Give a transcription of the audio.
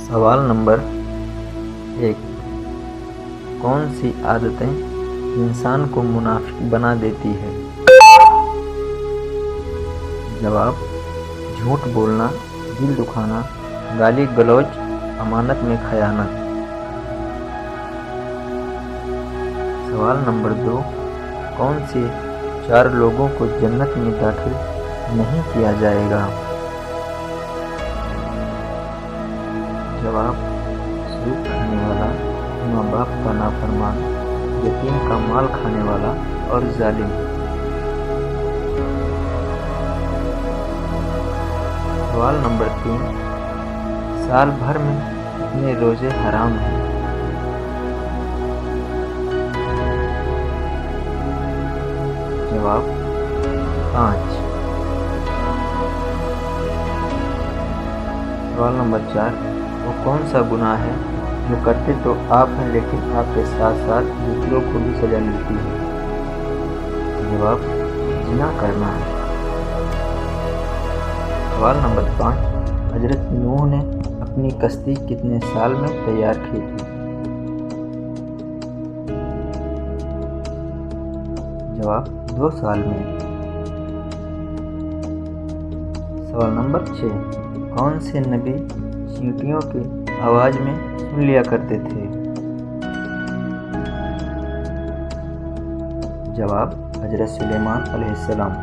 سوال نمبر 1، کون سی عادتیں انسان کو منافق بنا دیتی ہے؟ جواب: جھوٹ بولنا، دل دکھانا، گالی گلوچ، امانت میں خیانت۔ سوال نمبر 2، کون سے 4 لوگوں کو جنت میں داخل نہیں کیا جائے گا؟ جواب: سود کھانے والا، ماں باپ کا نافرمان، یتیم کا مال کھانے والا اور ظالم۔ سوال نمبر 3، سال بھر میں کتنے روزے حرام ہیں؟ جواب: 5۔ سوال نمبر 4، وہ کون سا گناہ ہے جو کرتے تو آپ ہیں لیکن آپ کے ساتھ ساتھ دوسروں کو بھی سزا ملتی ہے؟ جواب: زنا کرنا۔ سوال نمبر 5، حضرت نوح نے اپنی کشتی کتنے سال میں تیار کی تھی؟ جواب: 2 سال میں۔ سوال نمبر 6، کون سے نبی چیونٹیوں کی آواز میں سن لیا کرتے تھے؟ جواب: حضرت سلیمان علیہ السلام۔